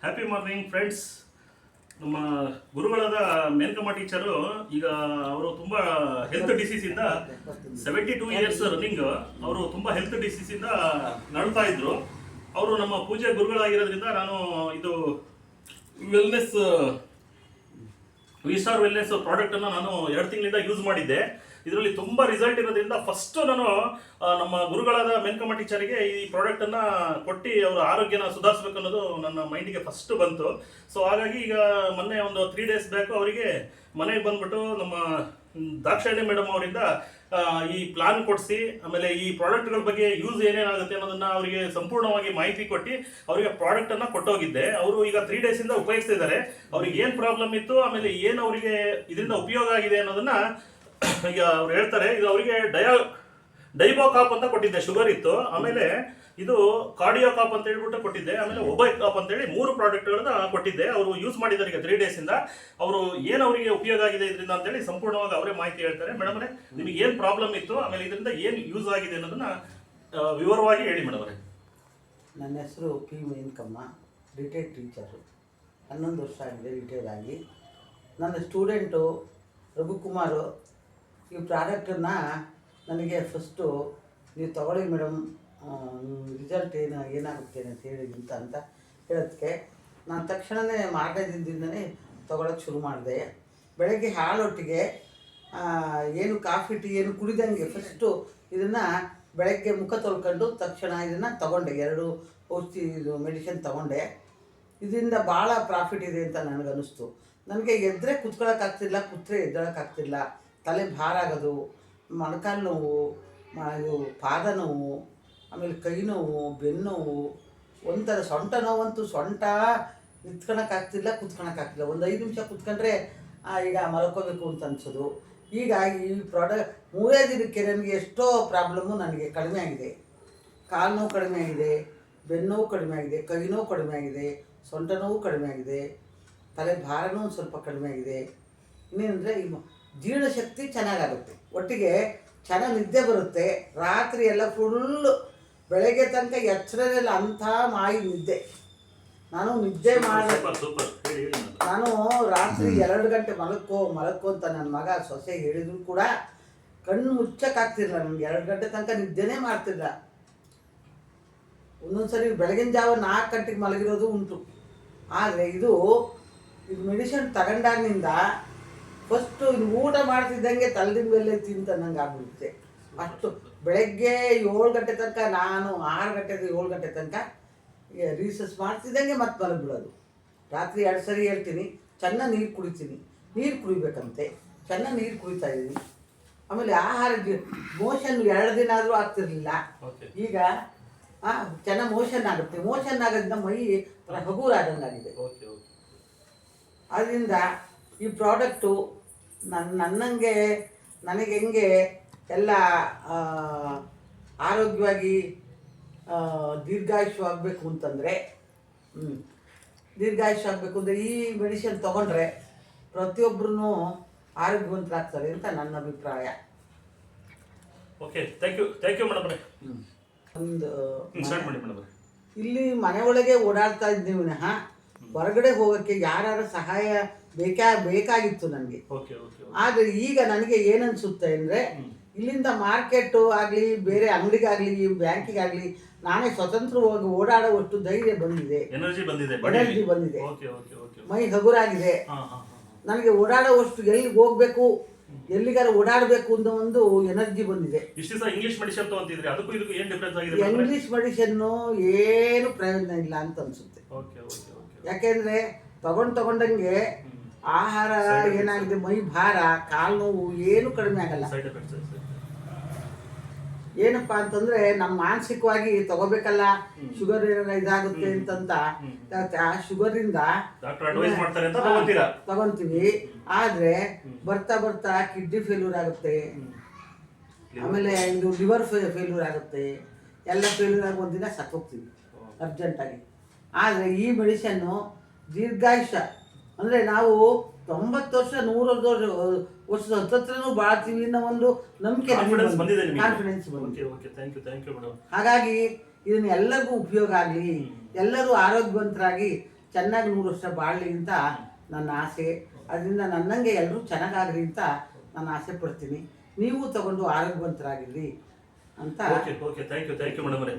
Happy morning friends. ನಮ್ಮ ಗುರುಗಳಾದ ಮೇನ್ಕಮ್ಮ teacher ಈಗ ಅವರು ತುಂಬ ಹೆಲ್ತ್ ಡಿಸೀಸಿಂದ 72 ಇಯರ್ಸ್ ರನ್ನಿಂಗ್ ಅವರು ತುಂಬ ಹೆಲ್ತ್ ಡಿಸೀಸಿಂದ ನಡ್ತಾ ಇದ್ರು. ಅವರು ನಮ್ಮ ಪೂಜೆ ಗುರುಗಳಾಗಿರೋದ್ರಿಂದ ನಾನು ಇದು ವೆಲ್ನೆಸ್ ವಿಸ್ಟಾರ್ ವೆಲ್ನೆಸ್ ಪ್ರಾಡಕ್ಟನ್ನು ನಾನು 2 ತಿಂಗಳಿಂದ ಯೂಸ್ ಮಾಡಿದ್ದೆ. ಇದರಲ್ಲಿ ತುಂಬ ರಿಸಲ್ಟ್ ಇರೋದ್ರಿಂದ ಫಸ್ಟ್ ನಾನು ನಮ್ಮ ಗುರುಗಳಾದ ಮೇನ್ಕಮ್ಮ ಟೀಚರಿಗೆ ಈ ಪ್ರಾಡಕ್ಟನ್ನು ಕೊಟ್ಟು ಅವರ ಆರೋಗ್ಯನ ಸುಧಾರಿಸ್ಬೇಕು ಅನ್ನೋದು ನನ್ನ ಮೈಂಡಿಗೆ ಫಸ್ಟ್ ಬಂತು. ಸೊ ಹಾಗಾಗಿ ಈಗ ಮೊನ್ನೆ ಒಂದು 3 ಡೇಸ್ ಬ್ಯಾಕು ಅವರಿಗೆ ಮನೆಗೆ ಬಂದ್ಬಿಟ್ಟು ನಮ್ಮ ದಾಕ್ಷಾಯಣಿ ಮೇಡಮ್ ಅವರಿಂದ ಈ ಪ್ಲಾನ್ ಕೊಡಿಸಿ, ಆಮೇಲೆ ಈ ಪ್ರಾಡಕ್ಟ್ಗಳ ಬಗ್ಗೆ ಯೂಸ್ ಏನೇನಾಗುತ್ತೆ ಅನ್ನೋದನ್ನ ಅವರಿಗೆ ಸಂಪೂರ್ಣವಾಗಿ ಮಾಹಿತಿ ಕೊಟ್ಟು ಅವರಿಗೆ ಪ್ರಾಡಕ್ಟನ್ನು ಕೊಟ್ಟೋಗಿದ್ದೆ. ಅವರು ಈಗ 3 ಡೇಸಿಂದ ಉಪಯೋಗಿಸ್ತಾ ಇದ್ದಾರೆ. ಅವ್ರಿಗೆ ಏನು ಪ್ರಾಬ್ಲಮ್ ಇತ್ತು, ಆಮೇಲೆ ಏನು ಅವರಿಗೆ ಇದರಿಂದ ಉಪಯೋಗ ಆಗಿದೆ ಅನ್ನೋದನ್ನ ಈಗ ಅವ್ರು ಹೇಳ್ತಾರೆ. ಇದು ಅವರಿಗೆ ಡೈಬೋಕಾಪ್ ಅಂತ ಕೊಟ್ಟಿದ್ದೆ, ಶುಗರ್ ಇತ್ತು. ಆಮೇಲೆ ಇದು ಕಾರ್ಡಿಯೋಕಾಪ್ ಅಂತ ಹೇಳ್ಬಿಟ್ಟು ಕೊಟ್ಟಿದ್ದೆ. ಆಮೇಲೆ ಒಬೈಕಾಪ್ ಅಂತ ಹೇಳಿ 3 ಪ್ರಾಡಕ್ಟ್ಗಳನ್ನ ಕೊಟ್ಟಿದ್ದೆ. ಅವರು ಯೂಸ್ ಮಾಡಿದ್ದಾರೆ ಈಗ 3 ಡೇಸಿಂದ. ಅವರು ಏನು ಅವರಿಗೆ ಉಪಯೋಗ ಆಗಿದೆ ಇದರಿಂದ ಅಂತೇಳಿ ಸಂಪೂರ್ಣವಾಗಿ ಅವರೇ ಮಾಹಿತಿ ಹೇಳ್ತಾರೆ. ಮೇಡಮ್ ಅವರೇ, ನಿಮಗೆ ಏನು ಪ್ರಾಬ್ಲಮ್ ಇತ್ತು, ಆಮೇಲೆ ಇದರಿಂದ ಏನು ಯೂಸ್ ಆಗಿದೆ ಅನ್ನೋದನ್ನ ವಿವರವಾಗಿ ಹೇಳಿ ಮೇಡಮ್ ಅವರೇ. ನನ್ನ ಹೆಸರು ಪಿ ಮೇನ್ಕಮ್ಮ, ರಿಟೈರ್ಡ್ ಟೀಚರು. 11 ವರ್ಷ ಆಗಿದೆ ರಿಟೈರ್ ಆಗಿ. ನನ್ನ ಸ್ಟೂಡೆಂಟು ರಘುಕುಮಾರು ಈ ಪ್ರಾಡಕ್ಟನ್ನು ನನಗೆ ಫಸ್ಟು ನೀವು ತಗೊಳ್ಳಿ ಮೇಡಮ್, ರಿಸಲ್ಟ್ ಏನಾಗುತ್ತೆ ಅಂತ ಹೇಳಿದಂತ ಅಂತ ಹೇಳೋದಕ್ಕೆ ನಾನು ತಕ್ಷಣವೇ ಮಾರನೇ ದಿನದಿಂದನೇ ತೊಗೊಳಕ್ಕೆ ಶುರು ಮಾಡಿದೆ. ಬೆಳಗ್ಗೆ ಹಾಲೊಟ್ಟಿಗೆ ಏನು ಕಾಫಿ ಟೀ ಏನು ಕುಡಿದಂಗೆ ಫಸ್ಟು ಇದನ್ನು ಬೆಳಗ್ಗೆ ಮುಖ ತೊಳ್ಕೊಂಡು ತಕ್ಷಣ ಇದನ್ನು ತೊಗೊಂಡೆ. 2 ಔಷಧಿ ಇದು ಮೆಡಿಸಿನ್ ತೊಗೊಂಡೆ. ಇದರಿಂದ ಭಾಳ ಪ್ರಾಫಿಟ್ ಇದೆ ಅಂತ ನನಗನ್ನಿಸ್ತು. ನನಗೆ ಎದ್ದರೆ ಕುತ್ಕೊಳ್ಳೋಕ್ಕಾಗ್ತಿಲ್ಲ, ಕೂತ್ರೆ ಎದ್ದೇಳೋಕ್ಕಾಗ್ತಿಲ್ಲ, ತಲೆ ಭಾರ ಆಗೋದು, ಮೊಣಕಾಲು ನೋವು, ಇದು ಪಾದ ನೋವು, ಆಮೇಲೆ ಕೈ ನೋವು, ಬೆನ್ನು ನೋವು, ಒಂಥರ ಸೊಂಟ ನೋವಂತೂ ಸೊಂಟ ನಿಂತ್ಕೊಳಕ್ಕಾಗ್ತಿಲ್ಲ, ಕೂತ್ಕೊಳಕ್ಕಾಗ್ತಿಲ್ಲ. ಒಂದು 5 ನಿಮಿಷ ಕೂತ್ಕೊಂಡ್ರೆ ಈಗ ಮಲ್ಕೋಬೇಕು ಅಂತ ಅನ್ಸೋದು. ಈಗ ಈ ಪ್ರಾಡಕ್ಟ್ 3 ದಿನಕ್ಕೆ ನನಗೆ ಎಷ್ಟೋ ಪ್ರಾಬ್ಲಮ್ಮು ನನಗೆ ಕಡಿಮೆ ಆಗಿದೆ. ಕಾಲು ನೋವು ಕಡಿಮೆ ಆಗಿದೆ, ಬೆನ್ನು ನೋವು ಕಡಿಮೆ ಆಗಿದೆ, ಕೈ ನೋವು ಕಡಿಮೆ ಆಗಿದೆ, ಸೊಂಟ ನೋವು ಕಡಿಮೆ ಆಗಿದೆ, ತಲೆ ಭಾರನೂ ಒಂದು ಸ್ವಲ್ಪ ಕಡಿಮೆ ಆಗಿದೆ. ಇನ್ನೇನಂದರೆ ಈ ಜೀರ್ಣಶಕ್ತಿ ಚೆನ್ನಾಗಾಗುತ್ತೆ, ಒಟ್ಟಿಗೆ ಚೆನ್ನಾಗಿ ನಿದ್ದೆ ಬರುತ್ತೆ. ರಾತ್ರಿ ಎಲ್ಲ ಫುಲ್ಲು ಬೆಳಗ್ಗೆ ತನಕ ಎಚ್ಚರದಲ್ಲ ಅಂಥ ಮಾಯಿ ನಿದ್ದೆ. ನಾನು ನಿದ್ದೆ ಮಾಡಿ ನಾನು ರಾತ್ರಿ 2 ಗಂಟೆ ಮಲಕ್ಕೋ ಅಂತ ನನ್ನ ಮಗ ಸೊಸೆ ಹೇಳಿದ್ರು ಕೂಡ ಕಣ್ಣು ಮುಚ್ಚಕ್ಕಾಗ್ತಿರಲಿಲ್ಲ ನನಗೆ. 2 ಗಂಟೆ ತನಕ ನಿದ್ದೆನೇ ಮಾಡ್ತಿಲ್ಲ. ಒಂದೊಂದ್ಸರಿ ಬೆಳಗಿನ ಜಾವ 4 ಗಂಟೆಗೆ ಮಲಗಿರೋದು ಉಂಟು. ಆದರೆ ಇದು ಮೆಡಿಸಿನ್ ತಗೊಂಡಾಗಿನಿಂದ ಫಸ್ಟು ಊಟ ಮಾಡ್ತಿದ್ದಂಗೆ ತಲೆದಿನ ಮೇಲೆ ತಿಂತಂದಂಗೆ ಆಗ್ಬಿಡುತ್ತೆ. ಅಷ್ಟು ಬೆಳಗ್ಗೆ 7 ಗಂಟೆ ತನಕ, ನಾನು 6 ಗಂಟೆಯಿಂದ 7 ಗಂಟೆ ತನಕ ರೀಸಸ್ ಮಾಡ್ತಿದ್ದಂಗೆ ಮತ್ತೆ ಮಲಗಿಬಿಡೋದು. ರಾತ್ರಿ 2 ಸರಿ ಹೇಳ್ತೀನಿ, ಚೆನ್ನಾಗಿ ನೀರು ಕುಡಿತೀನಿ. ನೀರು ಕುಡಿಬೇಕಂತೆ, ಚೆನ್ನಾಗಿ ನೀರು ಕುಡಿತಾ ಇದ್ದೀನಿ. ಆಮೇಲೆ ಆಹಾರ ಮೋಷನ್ 2 ದಿನ ಆದರೂ ಆಗ್ತಿರ್ಲಿಲ್ಲ. ಈಗ ಚೆನ್ನಾಗಿ ಮೋಷನ್ ಆಗುತ್ತೆ. ಮೋಷನ್ ಆಗೋದ್ರಿಂದ ಮೈ ಹಗುರಾದಂಗಾಗಿದೆ. ಅದರಿಂದ ಈ ಪ್ರಾಡಕ್ಟು ನನಗೆ ಹೆಂಗೆ ಎಲ್ಲ ಆರೋಗ್ಯವಾಗಿ ದೀರ್ಘಾಯುಷ್ಯ ಆಗಬೇಕು ಅಂತಂದರೆ ಈ ಮೆಡಿಸಿನ್ ತೊಗೊಂಡ್ರೆ ಪ್ರತಿಯೊಬ್ಬರೂ ಆರೋಗ್ಯವಂತರಾಗ್ತಾರೆ ಅಂತ ನನ್ನ ಅಭಿಪ್ರಾಯ. Okay, thank you madam. ಒಂದು ಇಲ್ಲಿ ಮನೆ ಒಳಗೆ ಓಡಾಡ್ತಾ ಇದ್ದೀವಿ ವಿನಃ ಹೊರಗಡೆ ಹೋಗೋಕ್ಕೆ ಯಾರ ಸಹಾಯ ಬೇಕಾಗಿತ್ತು ನನಗೆ. ಆದರೆ ಈಗ ನನಗೆ ಏನನ್ಸುತ್ತೆ ಅಂದರೆ, ಇಲ್ಲಿಂದ ಮಾರ್ಕೆಟು ಆಗಲಿ, ಬೇರೆ ಅಂಗಡಿಗಾಗಲಿ, ಬ್ಯಾಂಕಿಗಾಗಲಿ ನಾನೇ ಸ್ವತಂತ್ರವಾಗಿ ಓಡಾಡುವಷ್ಟು ಧೈರ್ಯ ಬಂದಿದೆ, ಎನರ್ಜಿ ಬಂದಿದೆ, ಮೈ ಹಗುರಾಗಿದೆ. ನನಗೆ ಓಡಾಡುವಷ್ಟು ಎಲ್ಲಿಗೆ ಹೋಗ್ಬೇಕು, ಎಲ್ಲಿಗಾರ ಓಡಾಡಬೇಕು ಅನ್ನೋ ಒಂದು ಎನರ್ಜಿ ಬಂದಿದೆ. ಇಂಗ್ಲಿಷ್ ಮೆಡಿಸಿನ್ನು ಏನು ಪ್ರಯೋಜನ ಇಲ್ಲ ಅಂತ ಅನ್ಸುತ್ತೆ. ಯಾಕೆಂದರೆ ತಗೊಂಡಂಗೆ ಆಹಾರ ಏನಾಗಿದೆ, ಮೈ ಭಾರ, ಕಾಲು ನೋವು ಏನು ಕಡಿಮೆ ಆಗಲ್ಲ. ಏನಪ್ಪ ಅಂತಂದರೆ ನಮ್ಮ ಮಾನಸಿಕವಾಗಿ ತಗೋಬೇಕಲ್ಲ, ಶುಗರ್ ಏನಾರ ಇದಾಗುತ್ತೆ ಅಂತಂತ ಆ ಶುಗರಿಂದ ತಗೊಂತೀವಿ. ಆದರೆ ಬರ್ತಾ ಬರ್ತಾ ಕಿಡ್ನಿ ಫೇಲ್ಯೂರ್ ಆಗುತ್ತೆ, ಆಮೇಲೆ ಇದು ಲಿವರ್ ಫೇಲ್ಯೂರ್ ಆಗುತ್ತೆ. ಎಲ್ಲ ಫೇಲ್ಯೂರ್ ಆಗಿ ಒಂದಿನ ಸತ್ತೋಗ್ತೀವಿ ಅರ್ಜೆಂಟಾಗಿ. ಆದರೆ ಈ ಮೆಡಿಸನ್ನು ದೀರ್ಘಾಯುಷ್ಯ ಅಂದರೆ ನಾವು 90 ವರ್ಷ 100 ವರ್ಷದ ಹತ್ತತ್ರನೂ ಬಾಳ್ತೀವಿ ಅನ್ನೋ ಒಂದು ನಂಬಿಕೆ, ಕಾನ್ಫಿಡೆನ್ಸ್ ಬಂದಿದೆ. ಹಾಗಾಗಿ ಇದನ್ನು ಎಲ್ಲರಿಗೂ ಉಪಯೋಗ ಆಗಲಿ, ಎಲ್ಲರೂ ಆರೋಗ್ಯವಂತರಾಗಿ ಚೆನ್ನಾಗಿ 100 ವರ್ಷ ಬಾಳಲಿ ಅಂತ ನನ್ನ ಆಸೆ. ಅದರಿಂದ ನನ್ನಂಗೆ ಎಲ್ಲರೂ ಚೆನ್ನಾಗಾಗ್ರಿ ಅಂತ ನಾನು ಆಸೆ ಪಡ್ತೀನಿ. ನೀವು ತಗೊಂಡು ಆರೋಗ್ಯವಂತರಾಗಿರ್ರಿ ಅಂತ. ಓಕೆ ಥ್ಯಾಂಕ್ ಯು ಮೇಡಮ್ ಅವರೇ.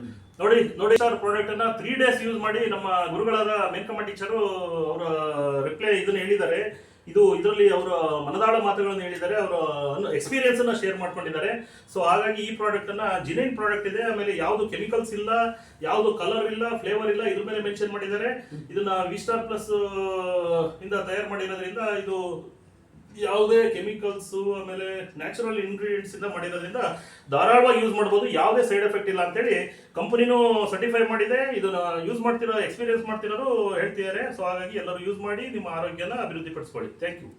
ನೋಡಿ ಸರ್, ಪ್ರಾಡಕ್ಟ್ ಅನ್ನ 3 days ಯೂಸ್ ಮಾಡಿ ನಮ್ಮ ಗುರುಗಳಾದ ಮೆನ್ಕಮ್ಮ ಟೀಚರು ಅವರ ರಿಪ್ಲೈ ಇದನ್ನ ಹೇಳಿದ್ದಾರೆ. ಇದರಲ್ಲಿ ಅವರ ಮನದಾಳ ಮಾತುಗಳನ್ನು ಹೇಳಿದ್ದಾರೆ, ಅವರ ಎಕ್ಸ್ಪೀರಿಯನ್ಸ್ ಅನ್ನ ಶೇರ್ ಮಾಡ್ಕೊಂಡಿದ್ದಾರೆ. ಸೊ ಹಾಗಾಗಿ ಈ ಪ್ರಾಡಕ್ಟ್ ಅನ್ನ ಜಿನೈನ್ ಪ್ರಾಡಕ್ಟ್ ಇದೆ, ಆಮೇಲೆ ಯಾವುದು ಕೆಮಿಕಲ್ಸ್ ಇಲ್ಲ, ಯಾವುದು ಕಲರ್ ಇಲ್ಲ, ಫ್ಲೇವರ್ ಇಲ್ಲ, ಇದ್ರ ಮೇಲೆ ಮೆನ್ಷನ್ ಮಾಡಿದ್ದಾರೆ. ಇದನ್ನ ವಿಸ್ಟಾರ್ ಪ್ಲಸ್ ಇಂದ ತಯಾರು ಮಾಡಿರೋದ್ರಿಂದ ಇದು ಯಾವುದೇ ಕೆಮಿಕಲ್ಸ್ ಆಮೇಲೆ ನ್ಯಾಚುರಲ್ ಇಂಗ್ರೀಡಿಯೆಂಟ್ಸ್ ಇಂದ ಮಾಡಿರೋದ್ರಿಂದ ಧಾರಾಳವಾಗಿ ಯೂಸ್ ಮಾಡ್ಬೋದು, ಯಾವುದೇ ಸೈಡ್ ಎಫೆಕ್ಟ್ ಇಲ್ಲ ಅಂತೇಳಿ ಕಂಪನಿನೂ ಸರ್ಟಿಫೈ ಮಾಡಿದೆ. ಇದನ್ನ ಯೂಸ್ ಮಾಡ್ತಿರೋ ಎಕ್ಸ್ಪೀರಿಯನ್ಸ್ ಮಾಡ್ತಿರೋರು ಹೇಳ್ತಿದ್ದಾರೆ. ಸೊ ಹಾಗಾಗಿ ಎಲ್ಲರೂ ಯೂಸ್ ಮಾಡಿ ನಿಮ್ಮ ಆರೋಗ್ಯನ ಅಭಿವೃದ್ಧಿ ಪಡಿಸ್ಕೊಳ್ಳಿ. Thank you.